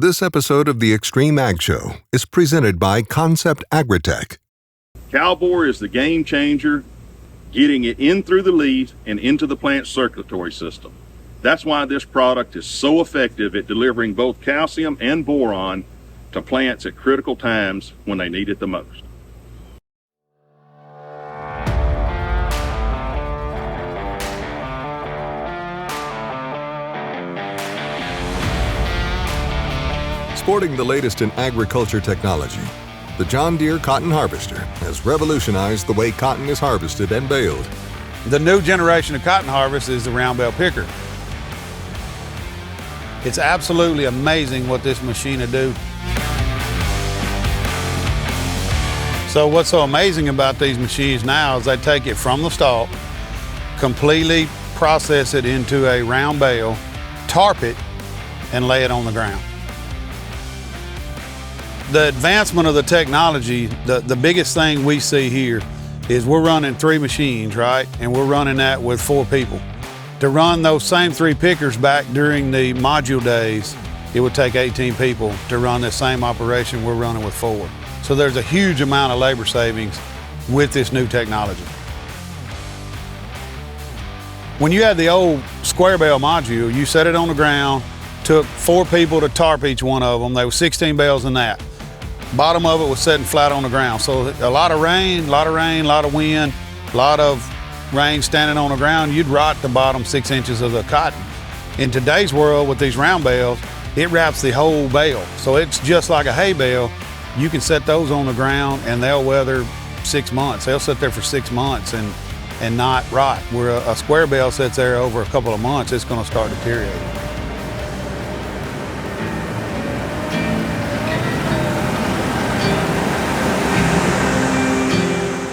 This episode of the Extreme Ag Show is presented by Concept AgriTek. Cowbore is the game changer, getting it in through the leaf and into the plant circulatory system. That's why this product is so effective at delivering both calcium and boron to plants at critical times when they need it the most. Sporting the latest in agriculture technology, the John Deere Cotton Harvester has revolutionized the way cotton is harvested and baled. The new generation of cotton harvest is the round bale picker. It's absolutely amazing what this machine will do. So what's so amazing about these machines now is they take it from the stalk, completely process it into a round bale, tarp it, and lay it on the ground. The advancement of the technology, the biggest thing we see here is we're running 3 machines, right? And we're running that with 4 people. To run those same 3 pickers back during the module days, it would take 18 people to run this same operation we're running with 4. So there's a huge amount of labor savings with this new technology. When you had the old square bale module, you set it on the ground, took 4 people to tarp each one of them. There were 16 bales in that. Bottom of it was sitting flat on the ground. So a lot of rain, a lot of wind, a lot of rain standing on the ground, you'd rot the bottom 6 inches of the cotton. In today's world with these round bales, it wraps the whole bale. So it's just like a hay bale. You can set those on the ground and they'll weather 6 months. They'll sit there for 6 months and not rot. Where a square bale sits there over a couple of months, it's gonna start deteriorating.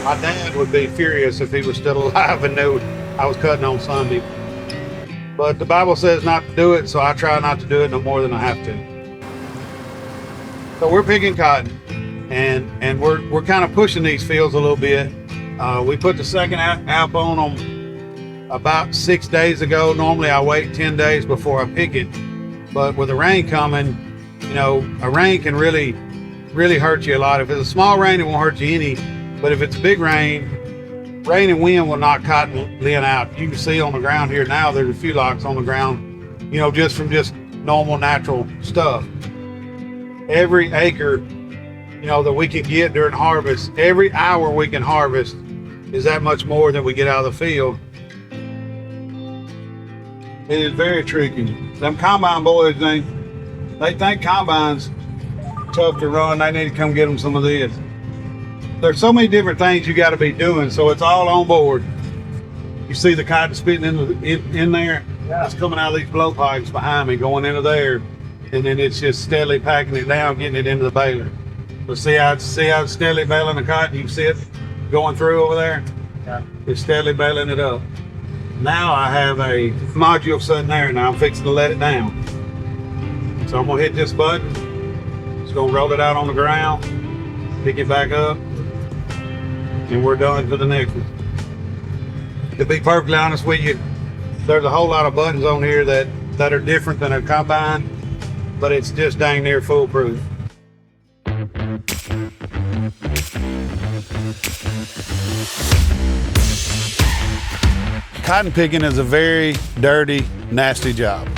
My dad would be furious if he was still alive and knew I was cutting on Sunday. But the Bible says not to do it, so I try not to do it no more than I have to. So we're picking cotton, and we're kind of pushing these fields a little bit. We put the second app on them about 6 days ago. Normally I wait 10 days before I pick it. But with the rain coming, you know, a rain can really hurt you a lot. If it's a small rain, it won't hurt you any. But if it's a big rain and wind will knock cotton lint out. You can see on the ground here now, there's a few locks on the ground, you know, just from just normal natural stuff. Every acre, you know, that we can get during harvest, every hour we can harvest is that much more than we get out of the field. It is very tricky. Them combine boys, they think combine's tough to run. They need to come get them some of this. There's so many different things you got to be doing, so it's all on board. You see the cotton spitting in there? Yeah. It's coming out of these blowpipes behind me, going into there, and then it's just steadily packing it down, getting it into the baler. So see how it's steadily baling the cotton? You can see it going through over there? Yeah. It's steadily baling it up. Now I have a module sitting there, now I'm fixing to let it down. So I'm gonna hit this button, it's gonna roll it out on the ground, pick it back up, and we're done to the next one. To be perfectly honest with you, there's a whole lot of buttons on here that are different than a combine, but it's just dang near foolproof. Cotton picking is a very dirty, nasty job.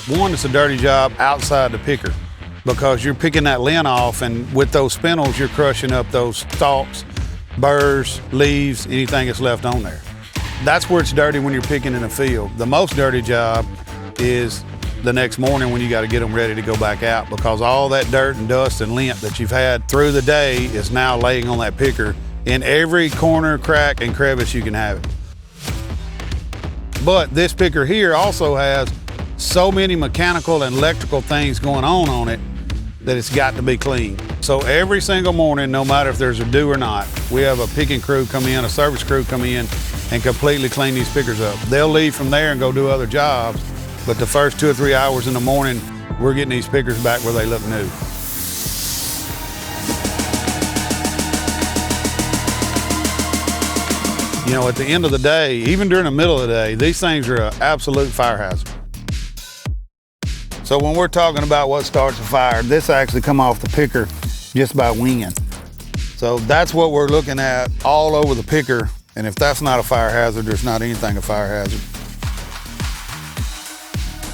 One, it's a dirty job outside the picker, because you're picking that lint off, and with those spindles, you're crushing up those stalks, burrs, leaves, anything that's left on there. That's where it's dirty when you're picking in a field. The most dirty job is the next morning when you got to get them ready to go back out, because all that dirt and dust and lint that you've had through the day is now laying on that picker in every corner, crack, and crevice you can have it. But this picker here also has so many mechanical and electrical things going on it that it's got to be clean. So every single morning, no matter if there's a dew or not, we have a picking crew come in, a service crew come in, and completely clean these pickers up. They'll leave from there and go do other jobs, but the first 2 or 3 hours in the morning, we're getting these pickers back where they look new. You know, at the end of the day, even during the middle of the day, these things are an absolute fire hazard. So when we're talking about what starts a fire, this actually come off the picker just by winging. So that's what we're looking at all over the picker. And if that's not a fire hazard, there's not anything a fire hazard.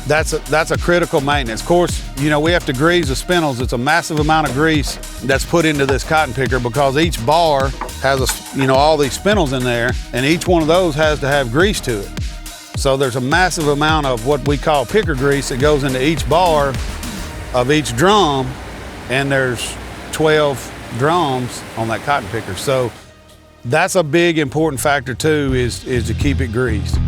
That's a critical maintenance. Of course, you know, we have to grease the spindles. It's a massive amount of grease that's put into this cotton picker because each bar has all these spindles in there, and each one of those has to have grease to it. So there's a massive amount of what we call picker grease that goes into each bar of each drum, and there's 12 drums on that cotton picker. So that's a big important factor too, is to keep it greased.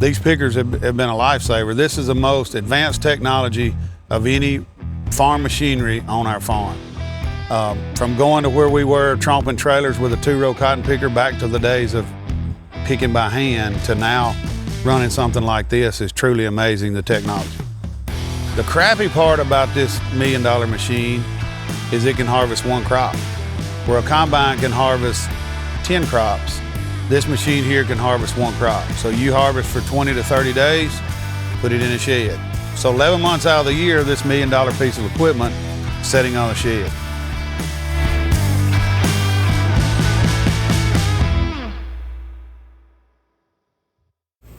These pickers have been a lifesaver. This is the most advanced technology of any farm machinery on our farm. From going to where we were tromping trailers with a 2-row cotton picker back to the days of picking by hand to now running something like this is truly amazing, the technology. The crappy part about this $1 million machine is it can harvest 1 crop. Where a combine can harvest 10 crops, this machine here can harvest 1 crop. So you harvest for 20 to 30 days, put it in a shed. So 11 months out of the year, this $1 million piece of equipment sitting on a shed.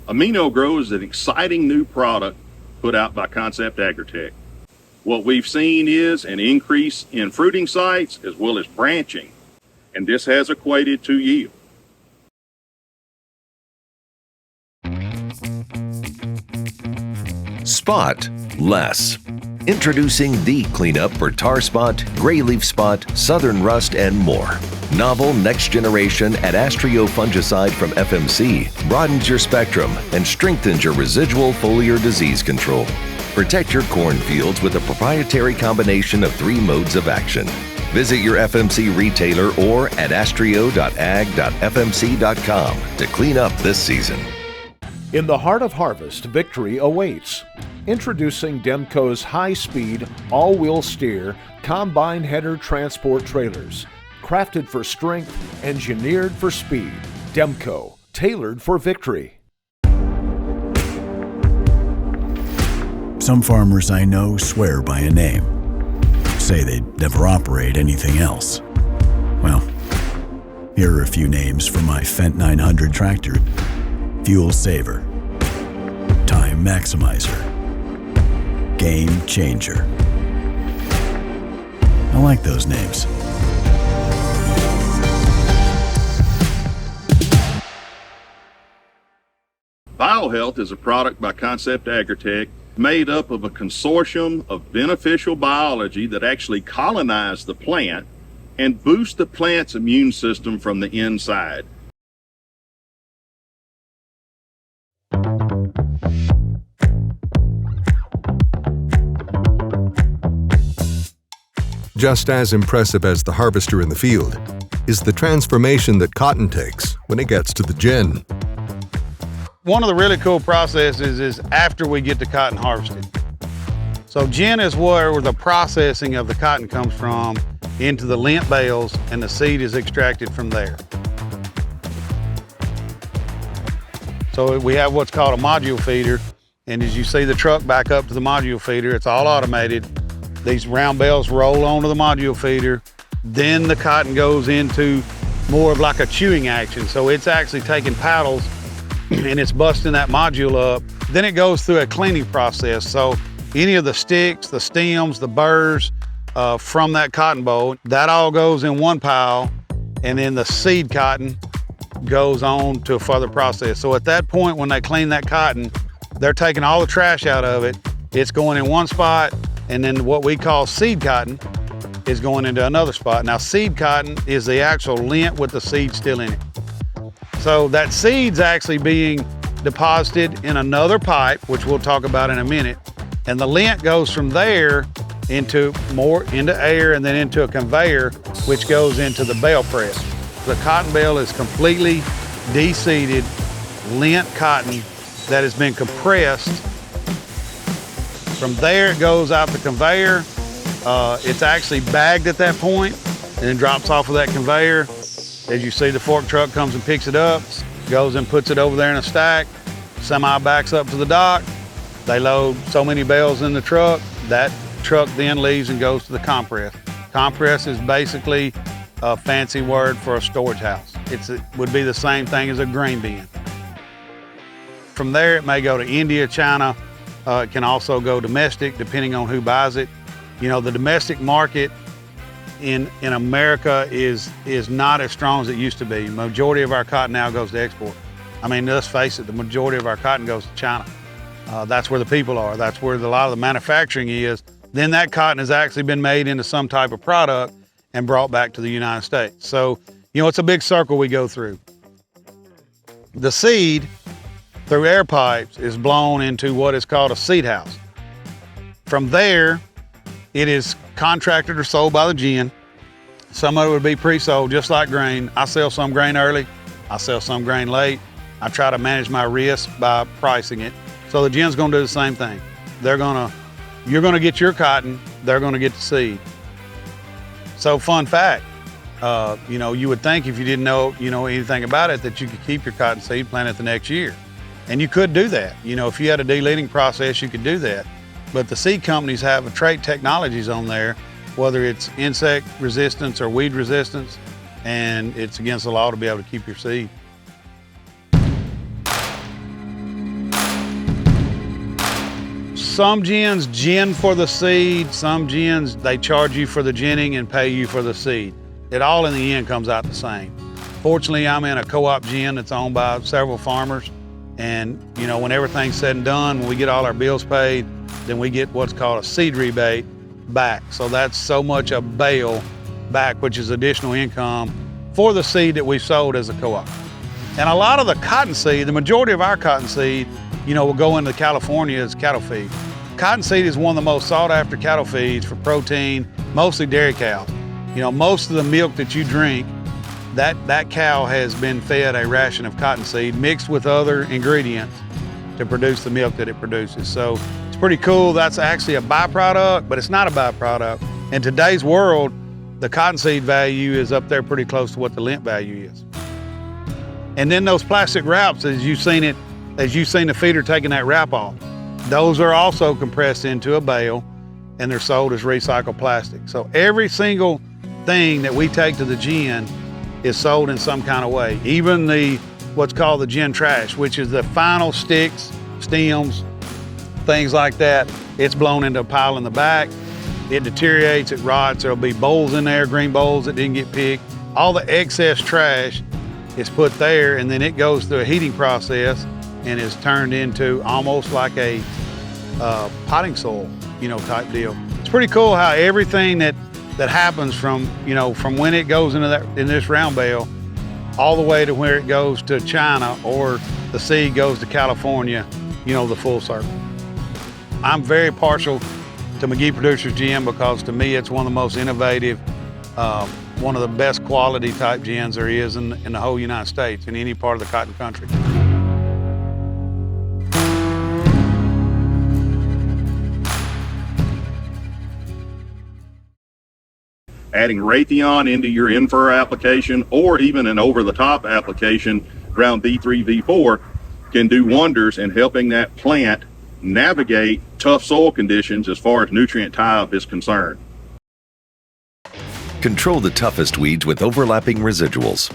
AminoGrow is an exciting new product put out by Concept AgriTek. What we've seen is an increase in fruiting sites as well as branching, and this has equated to yield. Spot less. Introducing the cleanup for tar spot, gray leaf spot, southern rust, and more. Novel next generation Adastrio fungicide from FMC broadens your spectrum and strengthens your residual foliar disease control. Protect your cornfields with a proprietary combination of 3 modes of action. Visit your FMC retailer or adastrio.ag.fmc.com to clean up this season. In the heart of harvest, victory awaits. Introducing Demco's high-speed, all-wheel steer, combine header transport trailers. Crafted for strength, engineered for speed. Demco, tailored for victory. Some farmers I know swear by a name. Say they'd never operate anything else. Well, here are a few names for my Fendt 900 tractor. Fuel Saver, Time Maximizer, Game Changer. I like those names. BioHealth is a product by Concept AgriTek made up of a consortium of beneficial biology that actually colonize the plant and boost the plant's immune system from the inside. Just as impressive as the harvester in the field is the transformation that cotton takes when it gets to the gin. One of the really cool processes is after we get the cotton harvested. So gin is where the processing of the cotton comes from into the lint bales, and the seed is extracted from there. So we have what's called a module feeder, and as you see the truck back up to the module feeder, it's all automated. These round bales roll onto the module feeder. Then the cotton goes into more of like a chewing action. So it's actually taking paddles and it's busting that module up. Then it goes through a cleaning process. So any of the sticks, the stems, the burrs from that cotton boll, that all goes in one pile, and then the seed cotton goes on to a further process. So at that point, when they clean that cotton, they're taking all the trash out of it. It's going in one spot, and then what we call seed cotton is going into another spot. Now, seed cotton is the actual lint with the seed still in it. So that seed's actually being deposited in another pipe, which we'll talk about in a minute. And the lint goes from there into air and then into a conveyor, which goes into the bale press. The cotton bale is completely de-seeded lint cotton that has been compressed. From there, it goes out the conveyor. It's actually bagged at that point, and then drops off of that conveyor. As you see, the fork truck comes and picks it up, goes and puts it over there in a stack. Semi backs up to the dock. They load so many bales in the truck. That truck then leaves and goes to the compress. Compress is basically a fancy word for a storage house. It would be the same thing as a grain bin. From there, it may go to India, China. It can also go domestic, depending on who buys it. You know, the domestic market in America is not as strong as it used to be. The majority of our cotton now goes to export. I mean, let's face it, the majority of our cotton goes to China. That's where the people are. That's where a lot of the manufacturing is. Then that cotton has actually been made into some type of product and brought back to the United States. So, you know, it's a big circle we go through. The seed, through air pipes, is blown into what is called a seed house. From there, it is contracted or sold by the gin. Some of it would be pre-sold, just like grain. I sell some grain early, I sell some grain late. I try to manage my risk by pricing it. So the gin's gonna do the same thing. You're gonna get your cotton, they're gonna get the seed. So fun fact, you know, you would think if you didn't know anything about it that you could keep your cotton seed, plant it the next year. And you could do that. You know, if you had a deleting process, you could do that. But the seed companies have trait technologies on there, whether it's insect resistance or weed resistance, and it's against the law to be able to keep your seed. Some gins gin for the seed, some gins, they charge you for the ginning and pay you for the seed. It all in the end comes out the same. Fortunately, I'm in a co-op gin that's owned by several farmers. And, you know, when everything's said and done, when we get all our bills paid, then we get what's called a seed rebate back. So that's so much a bale back, which is additional income for the seed that we sold as a co-op. And a lot of the cotton seed, the majority of our cotton seed, you know, will go into California as cattle feed. Cottonseed is one of the most sought after cattle feeds for protein, mostly dairy cows. You know, most of the milk that you drink, that cow has been fed a ration of cottonseed mixed with other ingredients to produce the milk that it produces. So it's pretty cool. That's actually a byproduct, but it's not a byproduct. In today's world, the cottonseed value is up there pretty close to what the lint value is. And then those plastic wraps, as you've seen the feeder taking that wrap off, those are also compressed into a bale and they're sold as recycled plastic. So every single thing that we take to the gin is sold in some kind of way. Even what's called the gin trash, which is the final sticks, stems, things like that, it's blown into a pile in the back. It deteriorates, it rots, there'll be bowls in there, green bowls that didn't get picked. All the excess trash is put there and then it goes through a heating process and is turned into almost like a potting soil, type deal. It's pretty cool how everything that happens from when it goes in this round bale all the way to where it goes to China or the seed goes to California, the full circle. I'm very partial to McGee Producers Gin because to me it's one of the most innovative, one of the best quality type gins there is in the whole United States, in any part of the cotton country. Adding Raytheon into your in-fur application or even an over-the-top application around V3, V4 can do wonders in helping that plant navigate tough soil conditions as far as nutrient tie-up is concerned. Control the toughest weeds with overlapping residuals.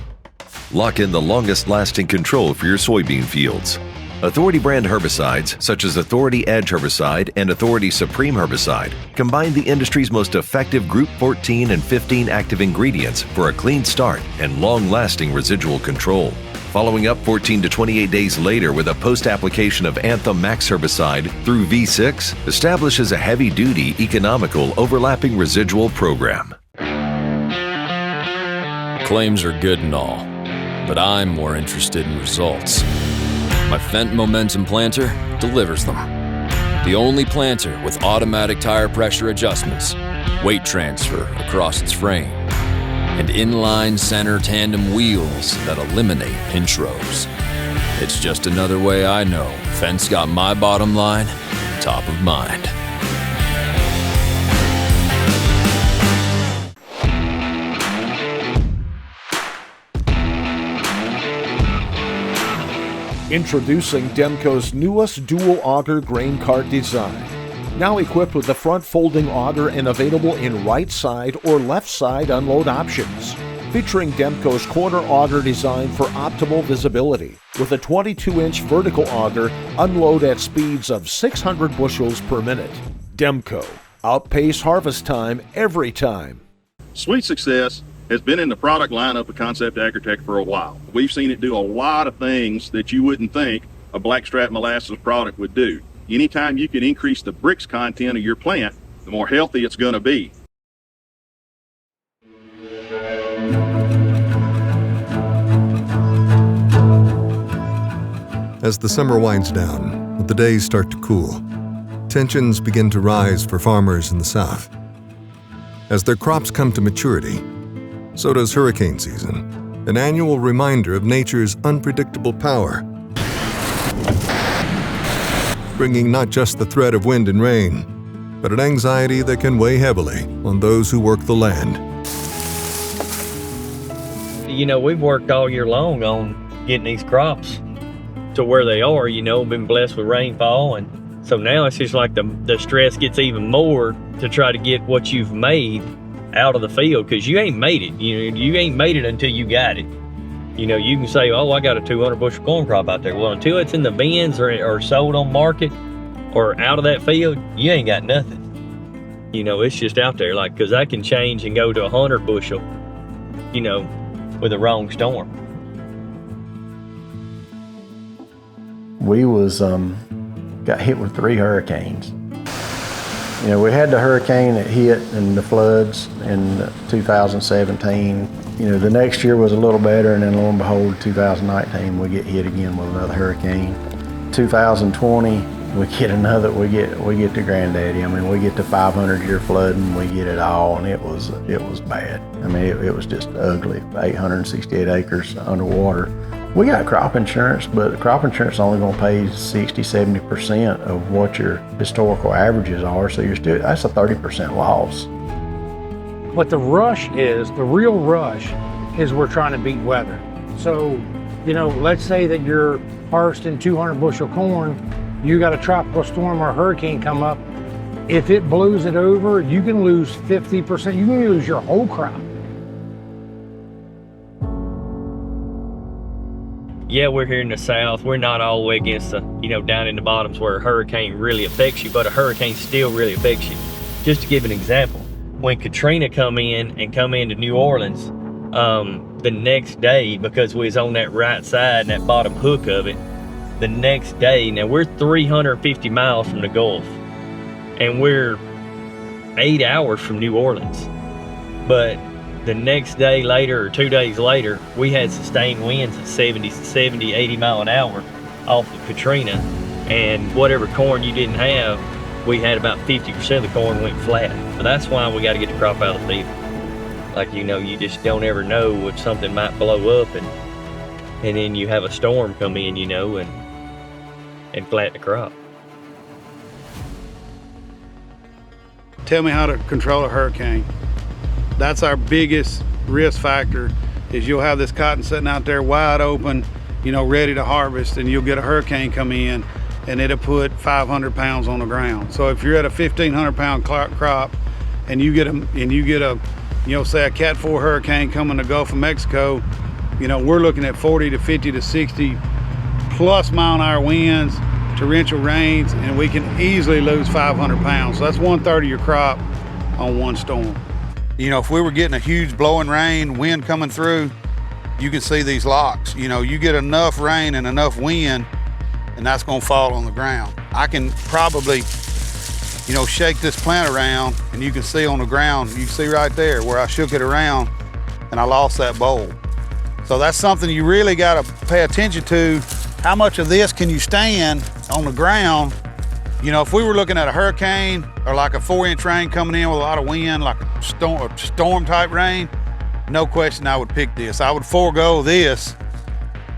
Lock in the longest-lasting control for your soybean fields. Authority brand herbicides such as Authority Edge herbicide and Authority Supreme herbicide combine the industry's most effective Group 14 and 15 active ingredients for a clean start and long-lasting residual control. Following up 14 to 28 days later with a post-application of Anthem Max herbicide through V6 establishes a heavy-duty, economical, overlapping residual program. Claims are good and all, but I'm more interested in results. My Fendt Momentum planter delivers them. The only planter with automatic tire pressure adjustments, weight transfer across its frame, and inline center tandem wheels that eliminate pinch rows. It's just another way I know Fendt's got my bottom line top of mind. Introducing Demco's newest dual auger grain cart design. Now equipped with the front folding auger and available in right side or left side unload options. Featuring Demco's corner auger design for optimal visibility. With a 22-inch vertical auger, unload at speeds of 600 bushels per minute. Demco. Outpace harvest time every time. Sweet Success has been in the product lineup of Concept AgriTek for a while. We've seen it do a lot of things that you wouldn't think a blackstrap molasses product would do. Anytime you can increase the bricks content of your plant, the more healthy it's going to be. As the summer winds down, and the days start to cool, tensions begin to rise for farmers in the South. As their crops come to maturity, so does hurricane season, an annual reminder of nature's unpredictable power, bringing not just the threat of wind and rain, but an anxiety that can weigh heavily on those who work the land. You know, we've worked all year long on getting these crops to where they are, you know, been blessed with rainfall, and so now it's just like the stress gets even more to try to get what you've made out of the field, because you ain't made it. You ain't made it until you got it. You know, you can say, oh, I got a 200 bushel corn crop out there. Well, until it's in the bins or sold on market or out of that field, you ain't got nothing. You know, it's just out there, like, because that can change and go to 100 bushel, you know, with a wrong storm. We got hit with 3 hurricanes. You know, we had the hurricane that hit and the floods in 2017. You know, the next year was a little better, and then lo and behold, 2019, we get hit again with another hurricane. 2020, we get the granddaddy. I mean, we get the 500-year flooding, we get it all, and it was bad. I mean, it was just ugly. 868 acres underwater. We got crop insurance, but crop insurance is only going to pay 60–70% of what your historical averages are, so that's a 30% loss. What the rush is, the real rush, is we're trying to beat weather. So, you know, let's say that you're harvesting 200 bushel corn, you got a tropical storm or a hurricane come up. If it blows it over, you can lose 50%, you can lose your whole crop. Yeah, we're here in the South. We're not all the way against the, you know, down in the bottoms where a hurricane really affects you, but a hurricane still really affects you. Just to give an example, when Katrina come into New Orleans, the next day, because we was on that right side and that bottom hook of it, the next day, now we're 350 miles from the Gulf, and we're 8 hours from New Orleans. But the next day later, or 2 days later, we had sustained winds at 70, 80 mile an hour off of Katrina. And whatever corn you didn't have, we had about 50% of the corn went flat. So that's why we got to get the crop out of the field. Like, you know, you just don't ever know if something might blow up, and then you have a storm come in, you know, and flatten the crop. Tell me how to control a hurricane. That's our biggest risk factor, is you'll have this cotton sitting out there wide open, you know, ready to harvest, and you'll get a hurricane come in and it'll put 500 pounds on the ground. So if you're at a 1,500 pound crop and you get a, you know, say a Cat 4 hurricane coming to the Gulf of Mexico, you know, we're looking at 40 to 50 to 60 plus mile-an-hour winds, torrential rains, and we can easily lose 500 pounds. So that's 1/3 of your crop on one storm. You know, if we were getting a huge blowing rain, wind coming through, you can see these locks. You know, you get enough rain and enough wind, and that's gonna fall on the ground. I can probably, you know, shake this plant around, and you can see on the ground, you can see right there where I shook it around and I lost that bowl. So that's something you really gotta pay attention to. How much of this can you stand on the ground? You know, if we were looking at a hurricane or like a 4-inch rain coming in with a lot of wind, like a storm type rain, no question I would pick this. I would forego this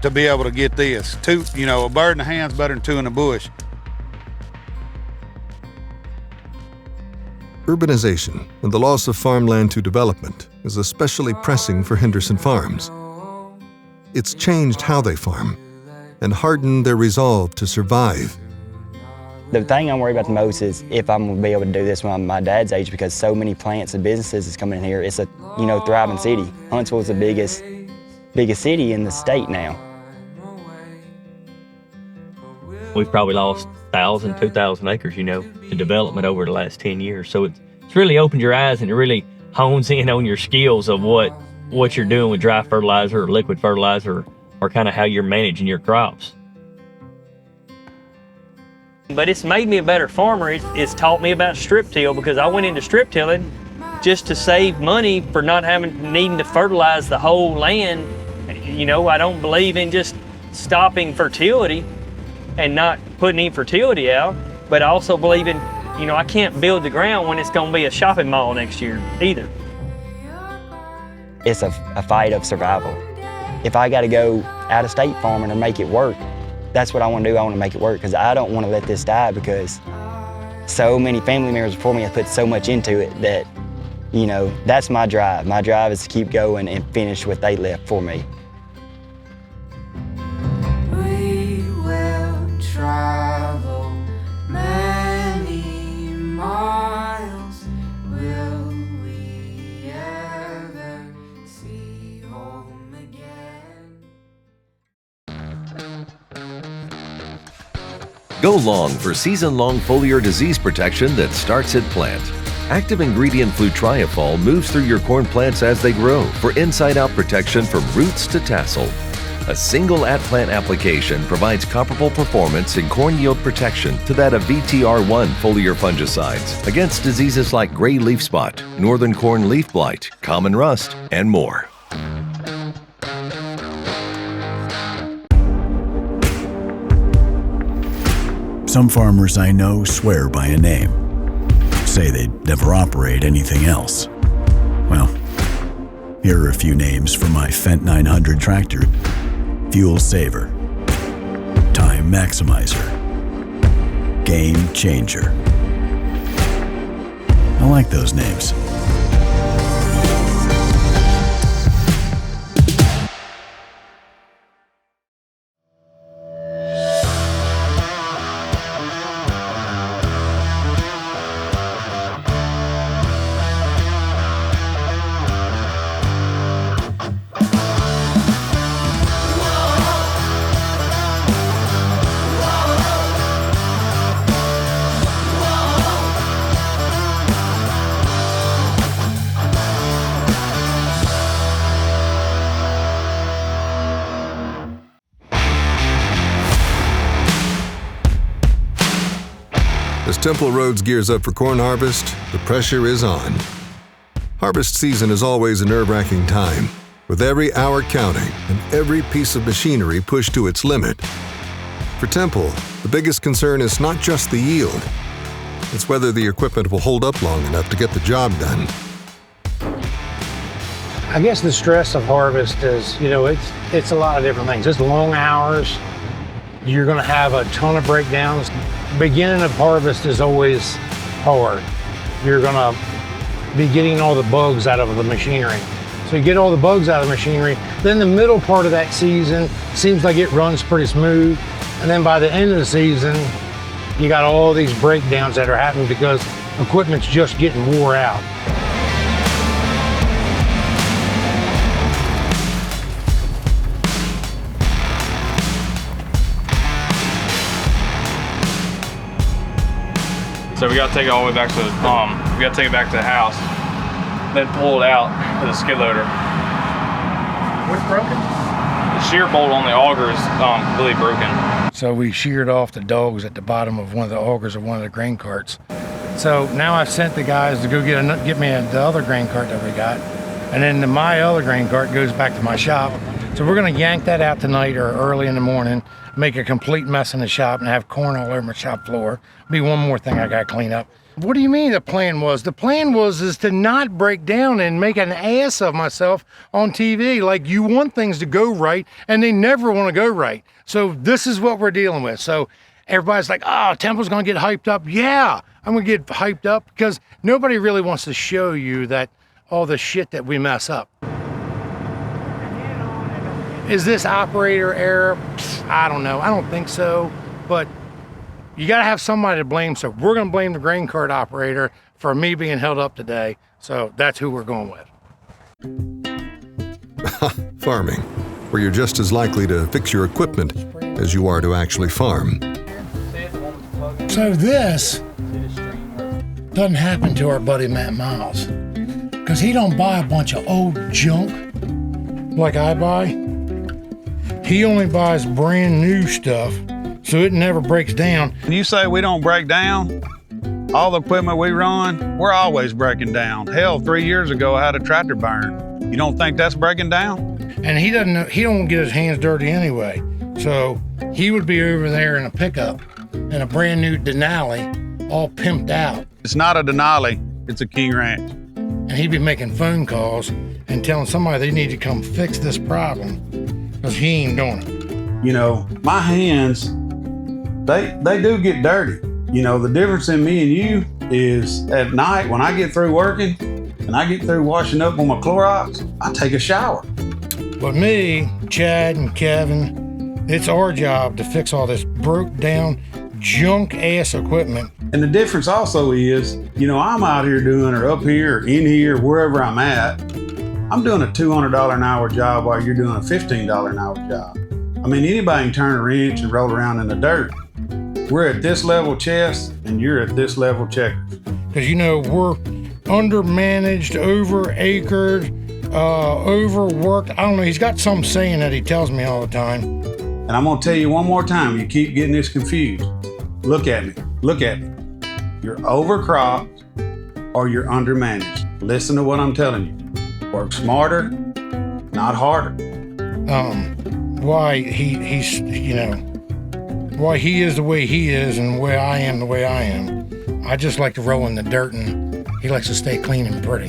to be able to get this. You know, a bird in the hand's better than 2 in the bush. Urbanization and the loss of farmland to development is especially pressing for Henderson farms. It's changed how they farm, and hardened their resolve to survive. The thing I'm worried about the most is if I'm gonna be able to do this when I'm my dad's age, because so many plants and businesses is coming in here. It's a, thriving city. Huntsville's the biggest city in the state now. We've probably lost 1,000, 2,000 acres, to development over the last 10 years. So it's really opened your eyes, and it really hones in on your skills of what you're doing with dry fertilizer or liquid fertilizer, or kind of how you're managing your crops. But it's made me a better farmer. It's taught me about strip till, because I went into strip tilling just to save money for not needing to fertilize the whole land. I don't believe in just stopping fertility and not putting any fertility out, but I also believe in, I can't build the ground when it's gonna be a shopping mall next year either. It's a fight of survival. If I gotta go out of state farming or make it work, that's what I wanna do. I wanna make it work, because I don't wanna let this die, because so many family members before me have put so much into it that, that's my drive. My drive is to keep going and finish what they left for me. We will travel many miles. Will we ever see home again? Go long for season-long foliar disease protection that starts at plant. Active ingredient flutriafol moves through your corn plants as they grow for inside-out protection from roots to tassel. A single at-plant application provides comparable performance in corn yield protection to that of VTR1 foliar fungicides against diseases like gray leaf spot, northern corn leaf blight, common rust, and more. Some farmers I know swear by a name, say they'd never operate anything else. Well, here are a few names for my Fendt 900 tractor. Fuel Saver, Time Maximizer, Game Changer. I like those names. As Temple Roads gears up for corn harvest, the pressure is on. Harvest season is always a nerve-wracking time, with every hour counting and every piece of machinery pushed to its limit. For Temple, the biggest concern is not just the yield. It's whether the equipment will hold up long enough to get the job done. I guess the stress of harvest is, it's a lot of different things. It's long hours. You're gonna have a ton of breakdowns. Beginning of harvest is always hard. You're gonna be getting all the bugs out of the machinery. So you get all the bugs out of the machinery, then the middle part of that season seems like it runs pretty smooth. And then by the end of the season, you got all these breakdowns that are happening because equipment's just getting wore out. So we got to take it all the way back to we got to take it back to the house, then pull it out with a skid loader. What's broken? The shear bolt on the auger is completely broken. So we sheared off the dogs at the bottom of one of the augers of one of the grain carts. So now I've sent the guys to go get me the other grain cart that we got, and then my other grain cart goes back to my shop. So we're gonna yank that out tonight or early in the morning, make a complete mess in the shop, and have corn all over my shop floor. Be one more thing I gotta clean up. What do you mean the plan was? The plan was to not break down and make an ass of myself on TV. Like, you want things to go right, and they never want to go right. So this is what we're dealing with. So everybody's like, oh, Temple's gonna get hyped up. Yeah, I'm gonna get hyped up because nobody really wants to show you that all the shit that we mess up. Is this operator error? I don't know. I don't think so, but you got to have somebody to blame. So we're going to blame the grain cart operator for me being held up today. So that's who we're going with. Farming, where you're just as likely to fix your equipment as you are to actually farm. So this doesn't happen to our buddy Matt Miles, because he don't buy a bunch of old junk like I buy. He only buys brand new stuff, so it never breaks down. When you say we don't break down, all the equipment we run, we're always breaking down. Hell, 3 years ago I had a tractor burn. You don't think that's breaking down? And he don't get his hands dirty anyway. So he would be over there in a pickup in a brand new Denali, all pimped out. It's not a Denali, it's a King Ranch. And he'd be making phone calls and telling somebody they need to come fix this problem, because he ain't doing it. You know, my hands, they do get dirty. You know, the difference in me and you is at night when I get through working and I get through washing up on my Clorox, I take a shower. But me, Chad, and Kevin, it's our job to fix all this broke down, junk ass equipment. And the difference also is, you know, I'm out here doing, or up here, or in here, wherever I'm at, I'm doing a $200 an hour job while you're doing a $15 an hour job. I mean, anybody can turn a wrench and roll around in the dirt. We're at this level chest, and you're at this level checkers. Because, you know, we're undermanaged, over-acred, overworked. I don't know, he's got some saying that he tells me all the time. And I'm gonna tell you one more time, you keep getting this confused. Look at me, look at me. You're overcropped or you're undermanaged. Listen to what I'm telling you. Work smarter, not harder. Why he's, you know, why he is the way he is and why I am the way I am. I just like to roll in the dirt and he likes to stay clean and pretty.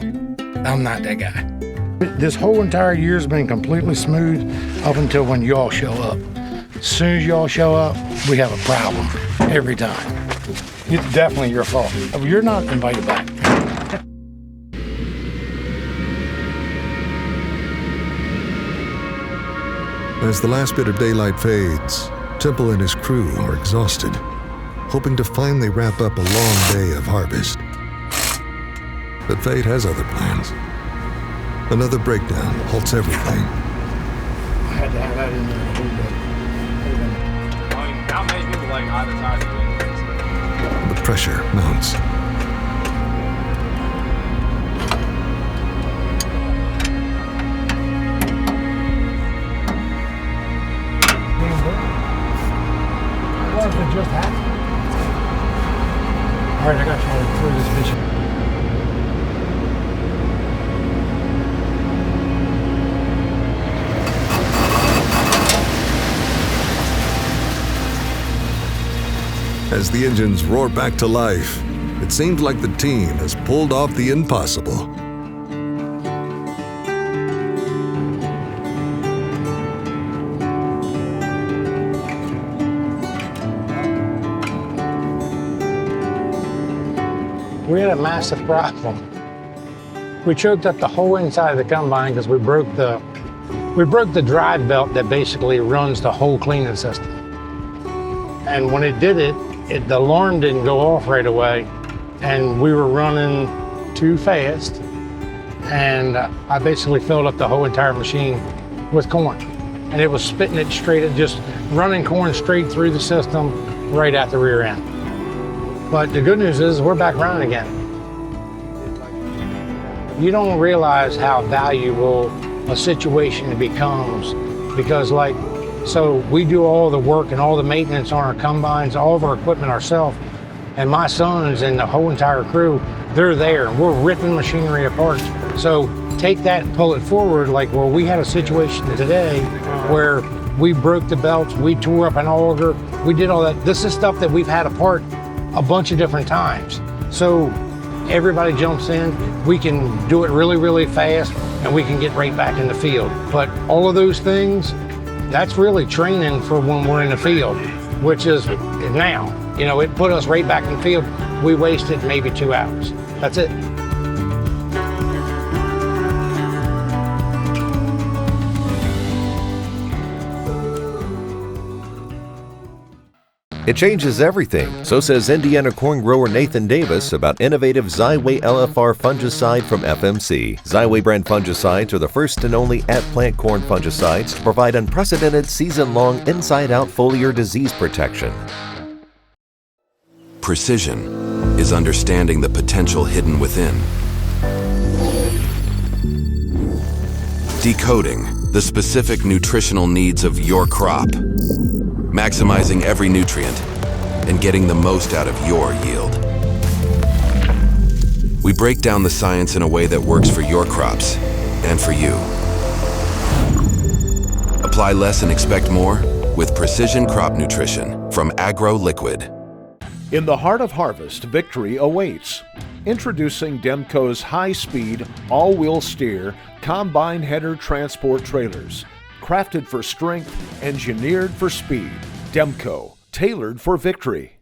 I'm not that guy. This whole entire year's been completely smooth up until when y'all show up. As soon as y'all show up, we have a problem every time. It's definitely your fault. You're not invited back. As the last bit of daylight fades, Temple and his crew are exhausted, hoping to finally wrap up a long day of harvest. But fate has other plans. Another breakdown halts everything. I had to have that in there a little bit. I mean, how many people like either side of it? The pressure mounts. What if it just happened? All right, I got you to throw this bitch. As the engines roar back to life, it seems like the team has pulled off the impossible. We had a massive problem. We choked up the whole inside of the combine because we broke the drive belt that basically runs the whole cleaning system. And when it did it, the alarm didn't go off right away, and we were running too fast, and I basically filled up the whole entire machine with corn. And it was spitting it straight, just running corn straight through the system right at the rear end. But the good news is we're back running again. You don't realize how valuable a situation becomes, because so we do all the work and all the maintenance on our combines, all of our equipment ourselves, and my sons and the whole entire crew, they're there and we're ripping machinery apart. So take that and pull it forward, like where we had a situation today where we broke the belts, we tore up an auger, we did all that. This is stuff that we've had apart a bunch of different times. So everybody jumps in, we can do it really, really fast, and we can get right back in the field. But all of those things, that's really training for when we're in the field, which is now. You know, it put us right back in the field. We wasted maybe 2 hours. That's it. It changes everything, so says Indiana corn grower Nathan Davis about innovative Xyway LFR fungicide from FMC. Xyway brand fungicides are the first and only at-plant corn fungicides to provide unprecedented season-long inside-out foliar disease protection. Precision is understanding the potential hidden within. Decoding the specific nutritional needs of your crop. Maximizing every nutrient and getting the most out of your yield. We break down the science in a way that works for your crops and for you. Apply less and expect more with Precision Crop Nutrition from AgriTek. In the heart of harvest, victory awaits. Introducing Demco's high-speed, all-wheel steer, combine header transport trailers. Crafted for strength, engineered for speed. Demco, tailored for victory.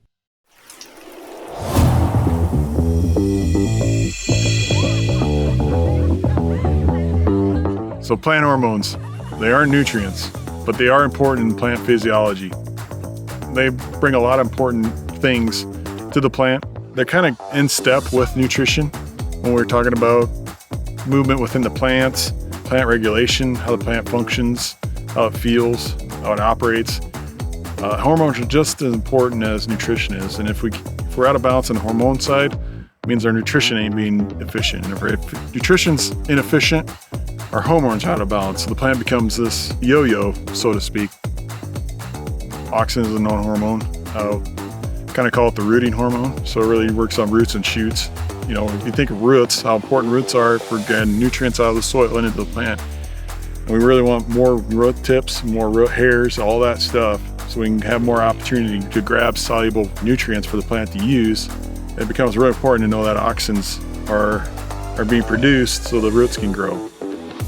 So plant hormones, they are nutrients, but they are important in plant physiology. They bring a lot of important things to the plant. They're kind of in step with nutrition when we're talking about movement within the plants, plant regulation, how the plant functions, how it feels, how it operates. Hormones are just as important as nutrition is, and if we're out of balance on the hormone side, it means our nutrition ain't being efficient. And if nutrition's inefficient, our hormones are out of balance. So the plant becomes this yo-yo, so to speak. Auxin is a known hormone. Kind of call it the rooting hormone. So it really works on roots and shoots. You know, if you think of roots, how important roots are for getting nutrients out of the soil and into the plant. And we really want more root tips, more root hairs, all that stuff, so we can have more opportunity to grab soluble nutrients for the plant to use. It becomes really important to know that auxins are being produced so the roots can grow.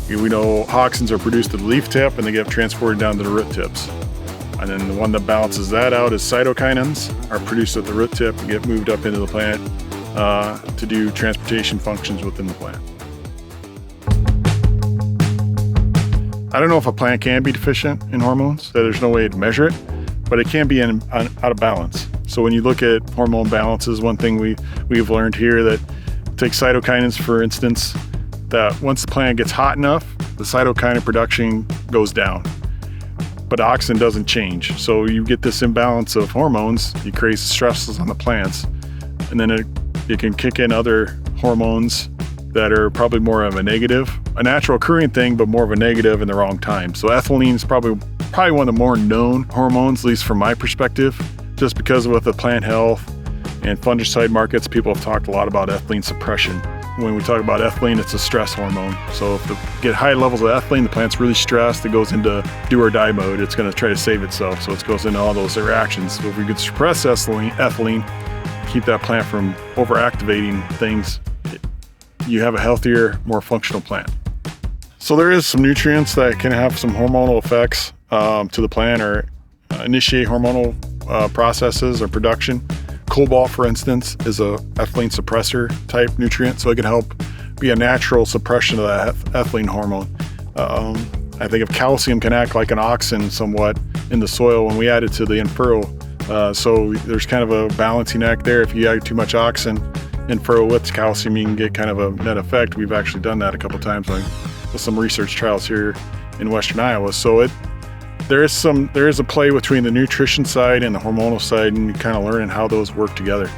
We know auxins are produced at the leaf tip and they get transported down to the root tips. And then the one that balances that out is cytokinins, are produced at the root tip and get moved up into the plant to do transportation functions within the plant. I don't know if a plant can be deficient in hormones, that there's no way to measure it, but it can be out of balance. So when you look at hormone balances, one thing we've learned here that take cytokinins, for instance, that once the plant gets hot enough, the cytokinin production goes down. But auxin doesn't change. So you get this imbalance of hormones, it creates stresses on the plants, and then it can kick in other hormones that are probably more of a negative, a natural occurring thing, but more of a negative in the wrong time. So ethylene is probably one of the more known hormones, at least from my perspective, just because with the plant health and fungicide markets, people have talked a lot about ethylene suppression. When we talk about ethylene, it's a stress hormone. So if you get high levels of ethylene, the plant's really stressed, it goes into do or die mode. It's gonna try to save itself. So it goes into all those reactions. So if we could suppress ethylene, keep that plant from overactivating things, you have a healthier, more functional plant. So there is some nutrients that can have some hormonal effects to the plant or initiate hormonal processes or production. Cobalt, for instance, is a ethylene suppressor type nutrient, so it can help be a natural suppression of that ethylene hormone. I think if calcium can act like an auxin somewhat in the soil when we add it to the in-furrow, so there's kind of a balancing act there. If you add too much auxin in furrow with calcium, you can get kind of a net effect. We've actually done that a couple times with some research trials here in Western Iowa. So there is a play between the nutrition side and the hormonal side, and kind of learning how those work together.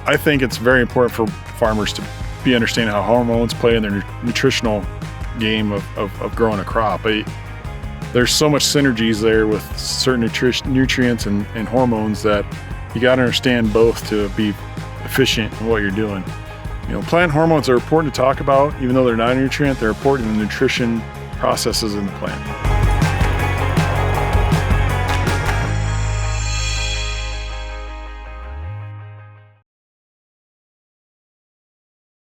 I think it's very important for farmers to be understanding how hormones play in their nutritional game of growing a crop. There's so much synergies there with certain nutrients and hormones that you got to understand both to be efficient in what you're doing. You know, plant hormones are important to talk about, even though they're not a nutrient. They're important in the nutrition processes in the plant.